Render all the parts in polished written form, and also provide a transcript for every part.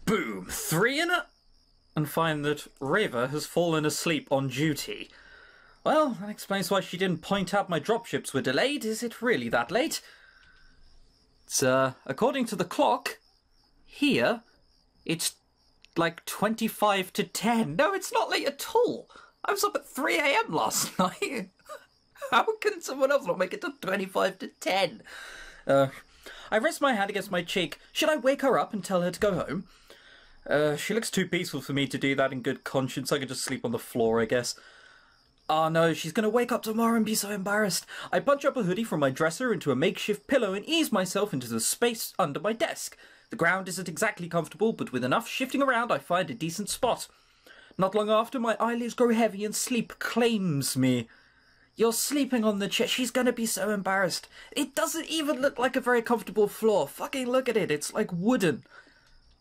Boom! 3 in it? And find that Reva has fallen asleep on duty. Well, that explains why she didn't point out my dropships were delayed. Is it really that late? It's, according to the clock, here, it's like 25 to 10. No, it's not late at all. I was up at 3 AM last night. How can someone else not make it to 25 to 10? I rest my hand against my cheek. Should I wake her up and tell her to go home? She looks too peaceful for me to do that in good conscience. I could just sleep on the floor, I guess. Oh no, she's gonna wake up tomorrow and be so embarrassed. I bunch up a hoodie from my dresser into a makeshift pillow and ease myself into the space under my desk. The ground isn't exactly comfortable, but with enough shifting around, I find a decent spot. Not long after, my eyelids grow heavy and sleep claims me. You're sleeping on the chair. She's gonna be so embarrassed. It doesn't even look like a very comfortable floor. Fucking look at it. It's like wooden.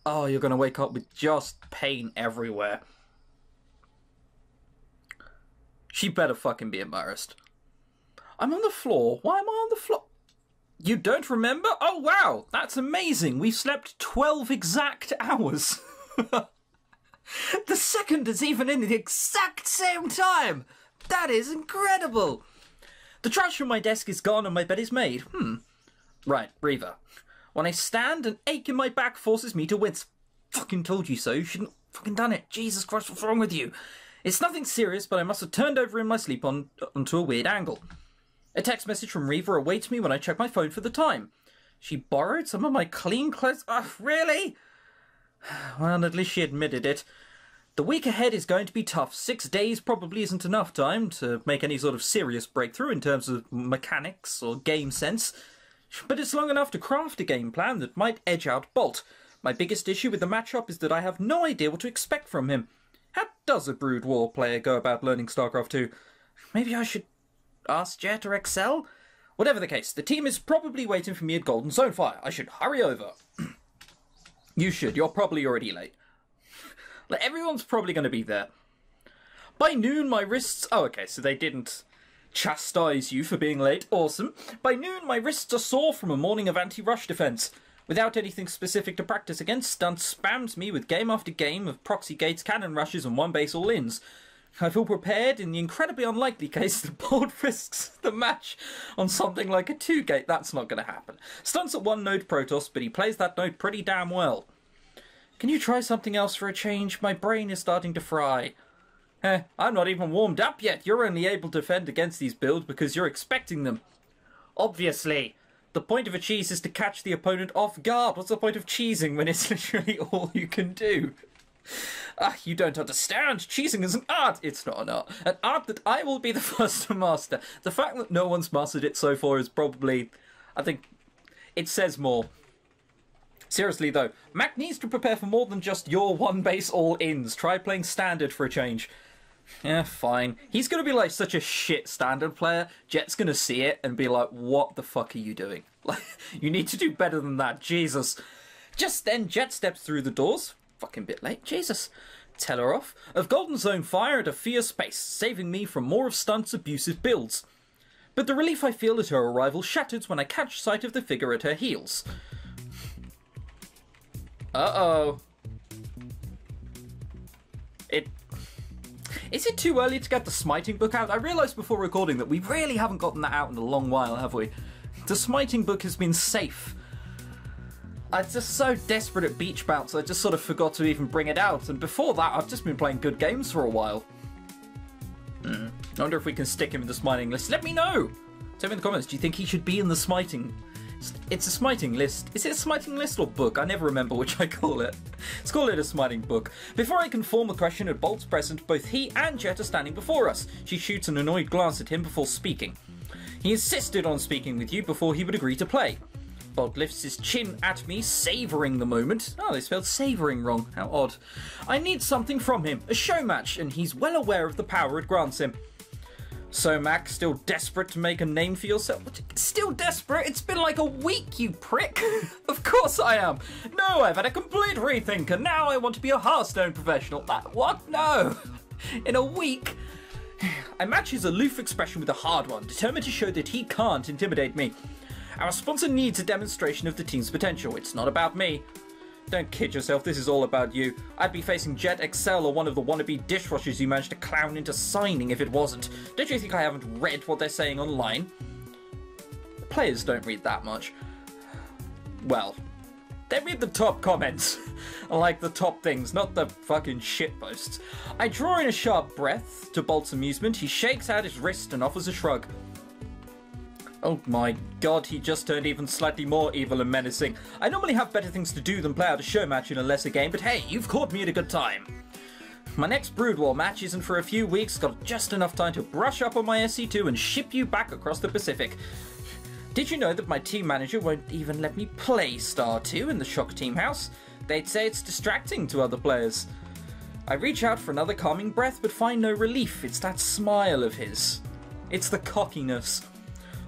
Oh, you're gonna wake up with just pain everywhere. She better fucking be embarrassed. I'm on the floor. Why am I on the floor? You don't remember? Oh, wow. That's amazing. We've slept 12 exact hours. The second is even in the exact same time. That is incredible. The trash from my desk is gone and my bed is made. Right, Reva. When I stand, an ache in my back forces me to wince. Fucking told you so. You shouldn't fucking done it. Jesus Christ, what's wrong with you? It's nothing serious, but I must have turned over in my sleep onto a weird angle. A text message from Reva awaits me when I check my phone for the time. She borrowed some of my clean clothes. Really? Well, at least she admitted it. The week ahead is going to be tough. 6 days probably isn't enough time to make any sort of serious breakthrough in terms of mechanics or game sense. But it's long enough to craft a game plan that might edge out Bolt. My biggest issue with the matchup is that I have no idea what to expect from him. How does a Brood War player go about learning StarCraft 2? Maybe I should ask Jet or Excel? Whatever the case, the team is probably waiting for me at Golden Zone Fire. I should hurry over. You should. You're probably already late. Everyone's probably going to be there. By noon, my wrists... Oh, okay, so they didn't chastise you for being late. Awesome. By noon, my wrists are sore from a morning of anti-rush defense. Without anything specific to practice against, Stunt spams me with game after game of proxy gates, cannon rushes, and one base all-ins. I feel prepared in the incredibly unlikely case that Bolt risks the match on something like a 2-gate. That's not going to happen. Stunt's at 1 node Protoss, but he plays that node pretty damn well. Can you try something else for a change? My brain is starting to fry. I'm not even warmed up yet. You're only able to defend against these builds because you're expecting them. Obviously. The point of a cheese is to catch the opponent off guard. What's the point of cheesing when it's literally all you can do? You don't understand. Cheesing is an art. It's not an art. An art that I will be the first to master. The fact that no one's mastered it so far is probably... I think it says more. Seriously though, Mac needs to prepare for more than just your 1 base all-ins. Try playing Standard for a change. Yeah, fine. He's going to be like such a shit Standard player. Jet's going to see it and be like, what the fuck are you doing? Like, you need to do better than that, Jesus. Just then, Jet steps through the doors. Fucking bit late, Jesus. Tell her off. Of Golden Zone Fire at a fierce pace, saving me from more of Stunt's abusive builds. But the relief I feel at her arrival shatters when I catch sight of the figure at her heels. Uh-oh. Is it too early to get the Smiting book out? I realised before recording that we really haven't gotten that out in a long while, have we? The Smiting book has been safe. I'm just so desperate at Beach Bounce, I just sort of forgot to even bring it out. And before that, I've just been playing good games for a while. I wonder if we can stick him in the Smiting list. Let me know! Tell me in the comments, do you think he should be in the Smiting? It's a Smiting list. Is it a Smiting list or book? I never remember which I call it. Let's call it a Smiting book. Before I can form a question at Bolt's present, both he and Jet are standing before us. She shoots an annoyed glance at him before speaking. He insisted on speaking with you before he would agree to play. Bolt lifts his chin at me, savouring the moment. Oh, they spelled savouring wrong. How odd. I need something from him, a show match, and he's well aware of the power it grants him. So, Mac, still desperate to make a name for yourself? Still desperate? It's been like a week, you prick! Of course I am! No, I've had a complete rethink, and now I want to be a Hearthstone professional. What? No! In a week? I match his aloof expression with a hard one, determined to show that he can't intimidate me. Our sponsor needs a demonstration of the team's potential. It's not about me. Don't kid yourself, this is all about you. I'd be facing Jet, Excel, or one of the wannabe dishwashers you managed to clown into signing if it wasn't. Don't you think I haven't read what they're saying online? Players don't read that much. Well, they read the top comments. Like the top things, not the fucking shitposts. I draw in a sharp breath. To Bolt's amusement, he shakes out his wrist and offers a shrug. Oh my god, he just turned even slightly more evil and menacing. I normally have better things to do than play out a show match in a lesser game, but hey, you've caught me at a good time. My next Brood War match isn't for a few weeks, got just enough time to brush up on my SC2 and ship you back across the Pacific. Did you know that my team manager won't even let me play Star 2 in the Shock Team house? They'd say it's distracting to other players. I reach out for another calming breath, but find no relief. It's that smile of his. It's the cockiness.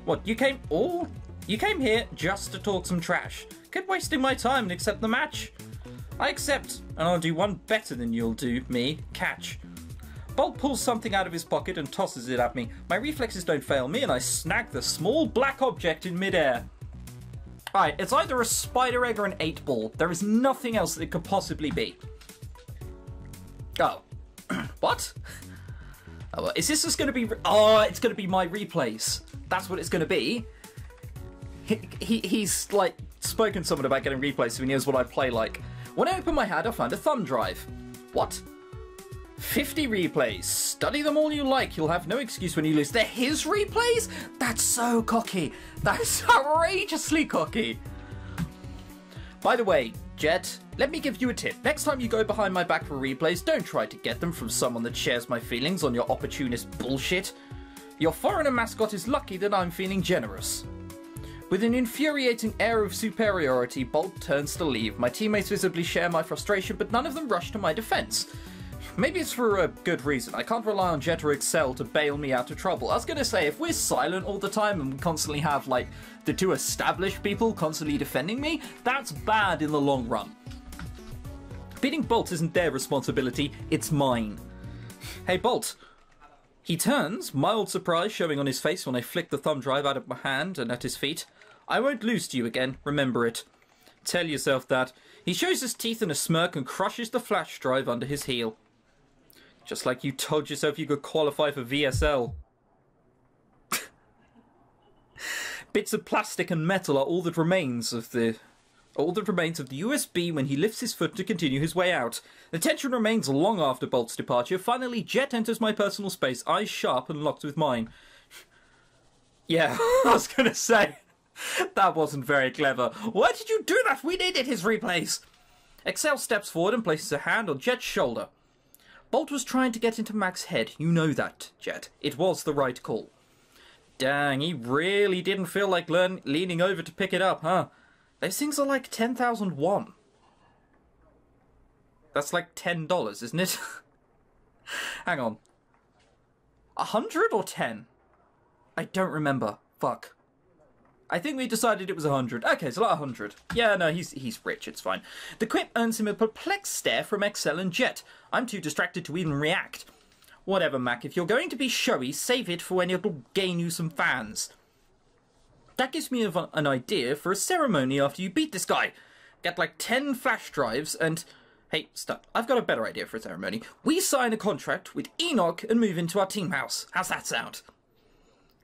What, you came here just to talk some trash? Quit wasting my time and accept the match. I accept, and I'll do one better than you'll do me, catch. Bolt pulls something out of his pocket and tosses it at me. My reflexes don't fail me, and I snag the small black object in midair. Alright, it's either a spider egg or an 8-ball. There is nothing else that it could possibly be. Oh. What? Oh, well, is this just going to be... Oh, it's going to be my replays. That's what it's going to be. He's, like, spoken to someone about getting replays so he knows what I play like. When I opened my hand, I found a thumb drive. What? 50 replays. Study them all you like. You'll have no excuse when you lose. They're his replays? That's so cocky. That's outrageously cocky. By the way, Jet, let me give you a tip. Next time you go behind my back for replays, don't try to get them from someone that shares my feelings on your opportunist bullshit. Your foreigner mascot is lucky that I'm feeling generous. With an infuriating air of superiority, Bolt turns to leave. My teammates visibly share my frustration, but none of them rush to my defense. Maybe it's for a good reason. I can't rely on Jet or Excel to bail me out of trouble. I was going to say, if we're silent all the time and we constantly have, like, the two established people constantly defending me, that's bad in the long run. Beating Bolt isn't their responsibility, it's mine. Hey, Bolt. He turns, mild surprise showing on his face when I flick the thumb drive out of my hand and at his feet. I won't lose to you again, remember it. Tell yourself that. He shows his teeth in a smirk and crushes the flash drive under his heel. Just like you told yourself you could qualify for VSL. Bits of plastic and metal are all that remains of the USB when he lifts his foot to continue his way out. The tension remains long after Bolt's departure. Finally, Jet enters my personal space, eyes sharp and locked with mine. Yeah, I was gonna say, that wasn't very clever. Why did you do that? We needed his replays. Excel steps forward and places a hand on Jet's shoulder. Bolt was trying to get into Mac's head. You know that, Jet. It was the right call. Dang, he really didn't feel like leaning over to pick it up, huh? Those things are like 10,000 won. That's like $10, isn't it? Hang on. 100 or 10? I don't remember. Fuck. I think we decided it was 100. Okay, so like 100. Yeah, no, he's rich, it's fine. The quip earns him a perplexed stare from Excel and Jet. I'm too distracted to even react. Whatever, Mac, if you're going to be showy, save it for when it'll gain you some fans. That gives me an idea for a ceremony after you beat this guy. Get like 10 flash drives and... Hey, stop. I've got a better idea for a ceremony. We sign a contract with Enoch and move into our team house. How's that sound?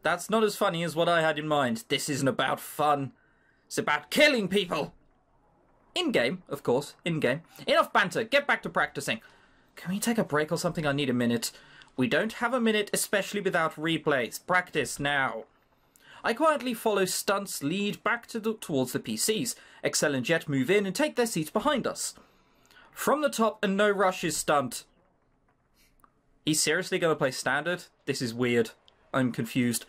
That's not as funny as what I had in mind. This isn't about fun. It's about killing people. In-game, of course. In-game. Enough banter. Get back to practicing. Can we take a break or something? I need a minute. We don't have a minute, especially without replays. Practice now. I quietly follow Stunt's lead back towards the PCs. Excel and Jet move in and take their seats behind us. From the top and no rush is Stunt. He's seriously going to play standard? This is weird. I'm confused.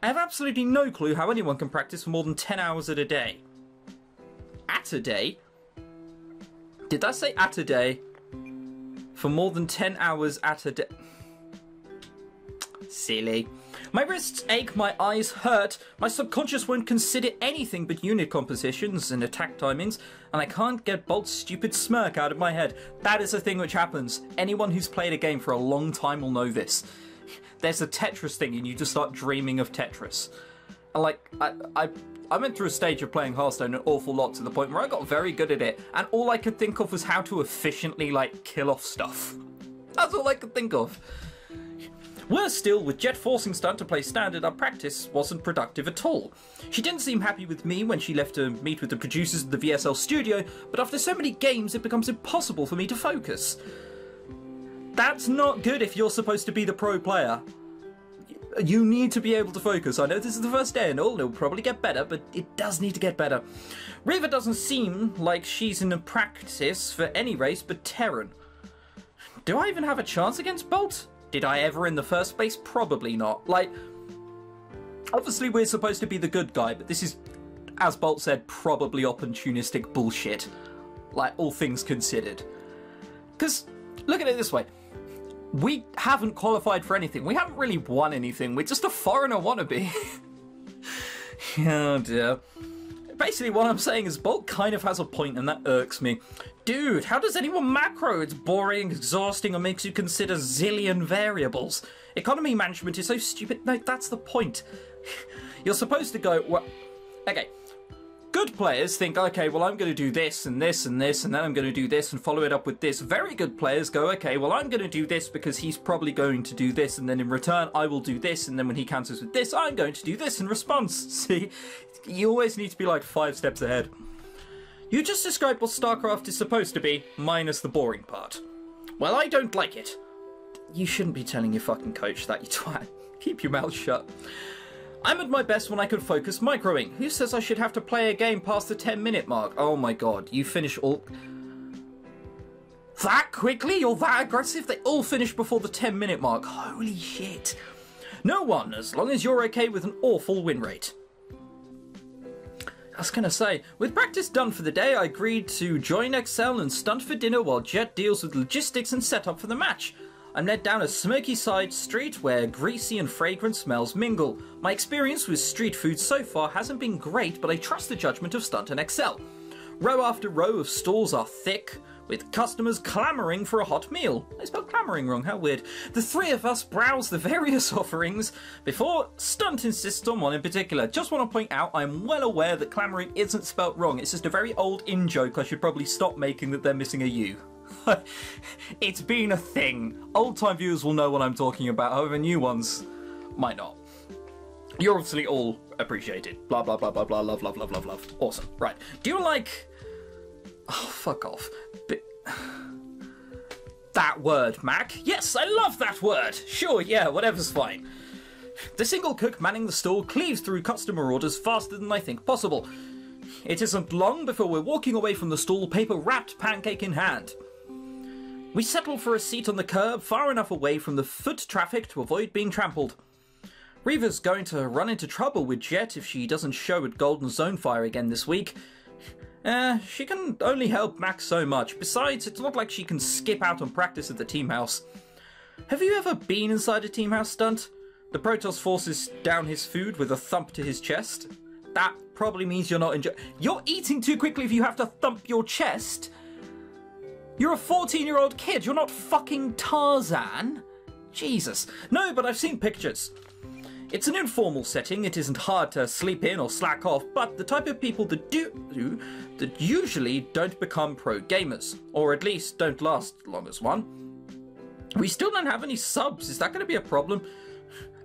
I have absolutely no clue how anyone can practice for more than 10 hours at a day. At a day? Did I say at a day? For more than 10 hours at a day. Silly. My wrists ache, my eyes hurt, my subconscious won't consider anything but unit compositions and attack timings, and I can't get Bolt's stupid smirk out of my head. That is a thing which happens. Anyone who's played a game for a long time will know this. There's a Tetris thing and you just start dreaming of Tetris. Like, I went through a stage of playing Hearthstone an awful lot to the point where I got very good at it, and all I could think of was how to efficiently, like, kill off stuff. That's all I could think of. Worse still, with Jet forcing Stunt to play standard, our practice wasn't productive at all. She didn't seem happy with me when she left to meet with the producers of the VSL studio, but after so many games it becomes impossible for me to focus. That's not good if you're supposed to be the pro player. You need to be able to focus. I know this is the first day and all, it'll probably get better, but it does need to get better. Riva doesn't seem like she's in a practice for any race but Terran. Do I even have a chance against Bolt? Did I ever in the first place? Probably not. Like, obviously we're supposed to be the good guy, but this is, as Bolt said, probably opportunistic bullshit. Like, all things considered. Because, look at it this way. We haven't qualified for anything. We haven't really won anything. We're just a foreigner wannabe. Oh dear. Basically what I'm saying is Bolt kind of has a point and that irks me. Dude, how does anyone macro? It's boring, exhausting, and makes you consider zillion variables. Economy management is so stupid. No, that's the point. You're supposed to go, well, okay. Good players think, okay, well, I'm going to do this and this and this, and then I'm going to do this and follow it up with this. Very good players go, okay, well, I'm going to do this because he's probably going to do this, and then in return, I will do this, and then when he counters with this, I'm going to do this in response. See, you always need to be like 5 steps ahead. You just described what StarCraft is supposed to be, minus the boring part. Well, I don't like it. You shouldn't be telling your fucking coach that, you twat. Keep your mouth shut. I'm at my best when I can focus microing. Who says I should have to play a game past the 10-minute mark? Oh my god, you finish all... That quickly? You're that aggressive? They all finish before the 10-minute mark. Holy shit. No one, as long as you're okay with an awful win rate. I was gonna say, with practice done for the day, I agreed to join Excel and Stunt for dinner while Jet deals with logistics and setup for the match. I'm led down a smoky side street where greasy and fragrant smells mingle. My experience with street food so far hasn't been great, but I trust the judgment of Stunt and Excel. Row after row of stalls are thick, with customers clamouring for a hot meal. I spelled clamouring wrong, how weird. The three of us browse the various offerings before Stunt insists on one in particular. Just want to point out I'm well aware that clamouring isn't spelt wrong. It's just a very old in-joke I should probably stop making that they're missing a U. It's been a thing. Old-time viewers will know what I'm talking about, however new ones might not. You're obviously all appreciated. Blah, blah, blah, blah, blah, love, love, love, love, love. Awesome. Right. Do you like... Oh, fuck off. But... That word, Mac. Yes, I love that word. Sure, yeah, whatever's fine. The single cook manning the stall cleaves through customer orders faster than I think possible. It isn't long before we're walking away from the stall, paper-wrapped pancake in hand. We settle for a seat on the curb, far enough away from the foot traffic to avoid being trampled. Reva's going to run into trouble with Jet if she doesn't show at Golden Zone Fire again this week. She can only help Max so much. Besides, it's not like she can skip out on practice at the team house. Have you ever been inside a team house, Stunt? The Protoss forces down his food with a thump to his chest. That probably means you're not enjoying... You're eating too quickly if you have to thump your chest. You're a 14-year-old kid. You're not fucking Tarzan. Jesus. No, but I've seen pictures. It's an informal setting. It isn't hard to sleep in or slack off, but the type of people that do that usually don't become pro gamers, or at least don't last as long as one. We still don't have any subs. Is that going to be a problem?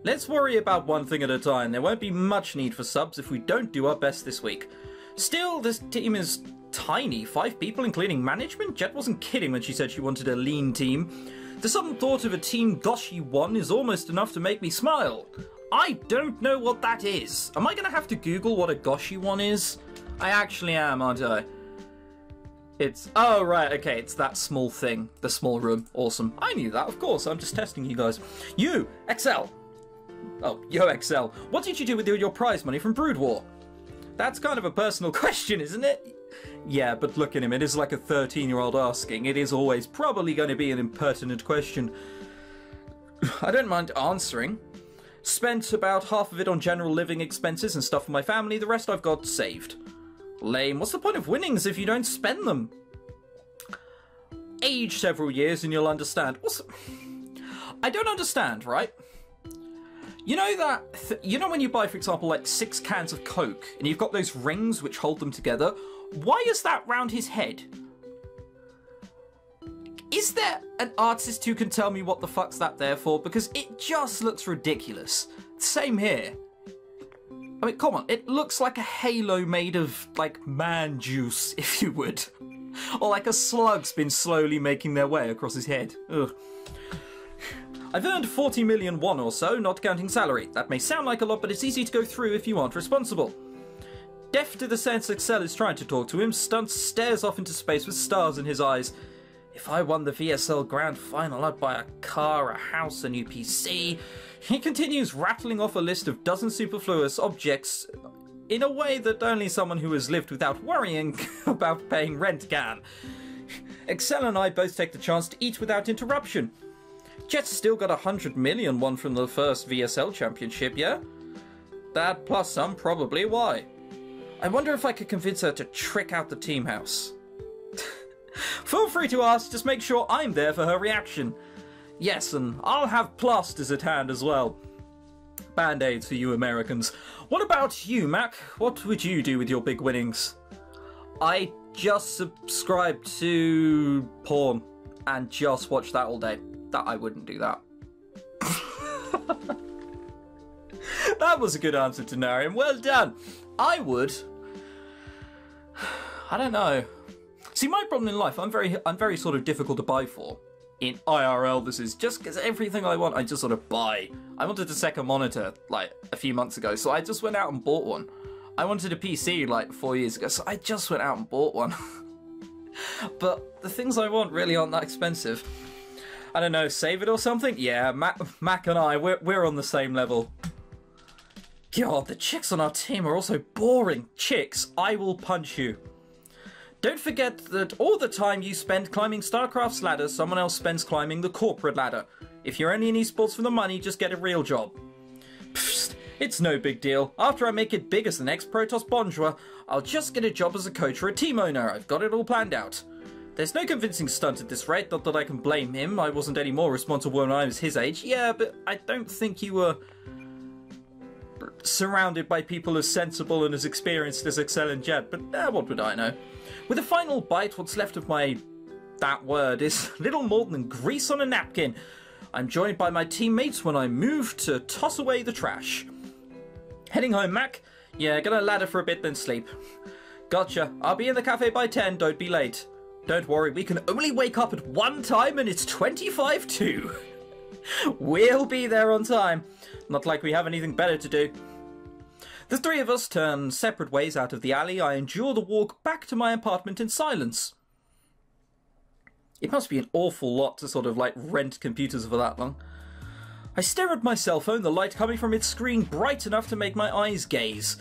Let's worry about one thing at a time. There won't be much need for subs if we don't do our best this week. Still, this team is tiny. 5 people, including management? Jet wasn't kidding when she said she wanted a lean team. The sudden thought of a Team Goshi 1 is almost enough to make me smile. I don't know what that is. Am I going to have to Google what a Goshi 1 is? I actually am, aren't I? It's... Oh, right, okay, it's that small thing. The small room. Awesome. I knew that, of course. I'm just testing you guys. You, Excel. Oh, yo, Excel. What did you do with your prize money from Brood War? That's kind of a personal question, isn't it? Yeah, but look at him. It is like a 13-year-old asking. It is always probably going to be an impertinent question. I don't mind answering. Spent about half of it on general living expenses and stuff for my family. The rest I've got saved. Lame. What's the point of winnings if you don't spend them? Age several years and you'll understand. I don't understand, right? You know that, you know when you buy, for example, like 6 cans of Coke, and you've got those rings which hold them together? Why is that round his head? Is there an artist who can tell me what the fuck's that there for? Because it just looks ridiculous. Same here. I mean, come on, it looks like a halo made of, like, man juice, if you would. Or like a slug's been slowly making their way across his head. Ugh. I've earned 40 million won or so, not counting salary. That may sound like a lot, but it's easy to go through if you aren't responsible. Deaf to the sense Excel is trying to talk to him, Stunt stares off into space with stars in his eyes. If I won the VSL Grand Final, I'd buy a car, a house, a new PC. He continues rattling off a list of dozen superfluous objects in a way that only someone who has lived without worrying about paying rent can. Excel and I both take the chance to eat without interruption. Jet's still got 100 million won from the first VSL championship, yeah? That plus some, probably. Why? I wonder if I could convince her to trick out the team house. Feel free to ask, just make sure I'm there for her reaction. Yes, and I'll have plasters at hand as well. Band-aids for you Americans. What about you, Mac? What would you do with your big winnings? I just subscribed to porn and just watch that all day. That I wouldn't do that. That was a good answer, Tenarium. Well done. I would. I don't know. See, my problem in life, I'm very sort of difficult to buy for. In IRL, this is just because everything I want, I just sort of buy. I wanted a second monitor, like, a few months ago, so I just went out and bought one. I wanted a PC, like, 4 years ago, so I just went out and bought one. But the things I want really aren't that expensive. I don't know, save it or something? Yeah, Mac and I, we're on the same level. God, the chicks on our team are also boring. Chicks, I will punch you. Don't forget that all the time you spend climbing StarCraft's ladder, someone else spends climbing the corporate ladder. If you're only in esports for the money, just get a real job. Psst, it's no big deal. After I make it big as the next Protoss Bonjour, I'll just get a job as a coach or a team owner. I've got it all planned out. There's no convincing Stunt at this rate, not that I can blame him. I wasn't any more responsible when I was his age. Yeah, but I don't think you were surrounded by people as sensible and as experienced as Excel and Jet, but what would I know? With a final bite, what's left of that word is little more than grease on a napkin. I'm joined by my teammates when I move to toss away the trash. Heading home, Mac? Yeah, gonna ladder for a bit, then sleep. Gotcha. I'll be in the cafe by 10, don't be late. Don't worry, we can only wake up at one time and it's 25 to. We'll be there on time. Not like we have anything better to do. The three of us turn separate ways out of the alley. I endure the walk back to my apartment in silence. It must be an awful lot to sort of like rent computers for that long. I stare at my cell phone, the light coming from its screen bright enough to make my eyes gaze.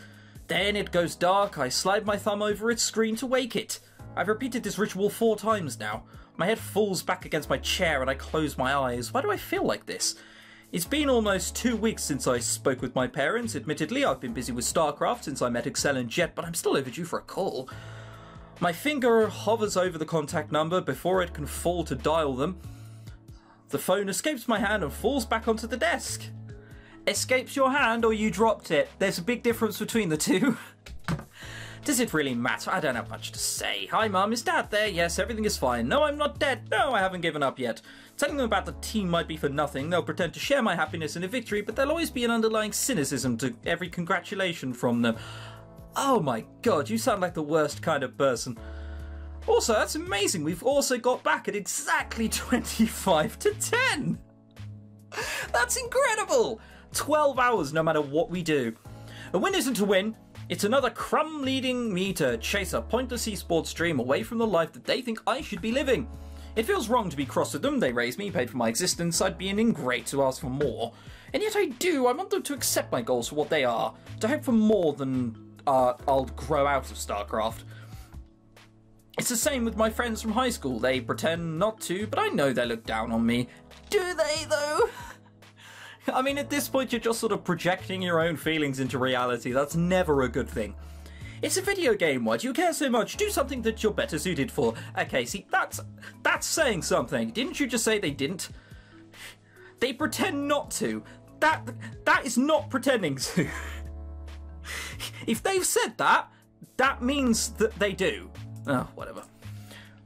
Then it goes dark. I slide my thumb over its screen to wake it. I've repeated this ritual 4 times now. My head falls back against my chair and I close my eyes. Why do I feel like this? It's been almost 2 weeks since I spoke with my parents. Admittedly, I've been busy with StarCraft since I met Excel and Jet, but I'm still overdue for a call. My finger hovers over the contact number before it can fall to dial them. The phone escapes my hand and falls back onto the desk. Escapes your hand or you dropped it? There's a big difference between the two. Does it really matter? I don't have much to say. Hi Mum, is Dad there? Yes, everything is fine. No, I'm not dead. No, I haven't given up yet. Telling them about the team might be for nothing. They'll pretend to share my happiness in a victory, but there'll always be an underlying cynicism to every congratulation from them. Oh my god, you sound like the worst kind of person. Also, that's amazing. We've also got back at exactly 25 to 10. That's incredible. 12 hours no matter what we do. A win isn't a win. It's another crumb leading me to chase a pointless esports dream away from the life that they think I should be living. It feels wrong to be cross with them. They raised me, paid for my existence. I'd be an ingrate to ask for more. And yet I do. I want them to accept my goals for what they are. To hope for more than I'll grow out of StarCraft. It's the same with my friends from high school. They pretend not to, but I know they look down on me. Do they, though? I mean, at this point, you're just sort of projecting your own feelings into reality. That's never a good thing. It's a video game. Why do you care so much? Do something that you're better suited for. Okay, see, that's saying something. Didn't you just say they didn't? They pretend not to. That is not pretending to. If they've said that, that means that they do. Oh, whatever.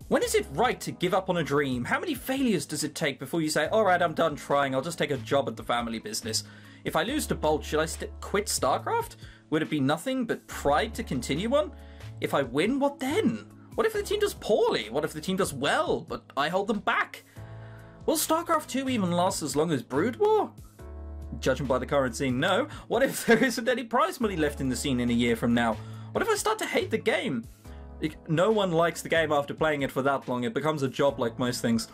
When is it right to give up on a dream? How many failures does it take before you say, alright, I'm done trying, I'll just take a job at the family business? If I lose to Bolt, should I quit StarCraft? Would it be nothing but pride to continue on? If I win, what then? What if the team does poorly? What if the team does well, but I hold them back? Will StarCraft 2 even last as long as Brood War? Judging by the current scene, no. What if there isn't any prize money left in the scene in a year from now? What if I start to hate the game? No one likes the game after playing it for that long. It becomes a job like most things.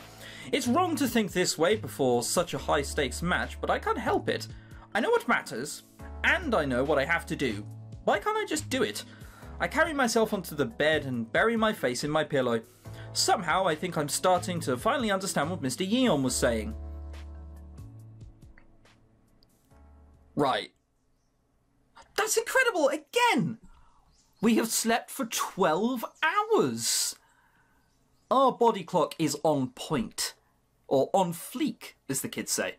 It's wrong to think this way before such a high-stakes match, but I can't help it. I know what matters, and I know what I have to do. Why can't I just do it? I carry myself onto the bed and bury my face in my pillow. Somehow I think I'm starting to finally understand what Mr. Yeon was saying. Right. That's incredible! Again! We have slept for 12 hours! Our body clock is on point. Or on fleek, as the kids say.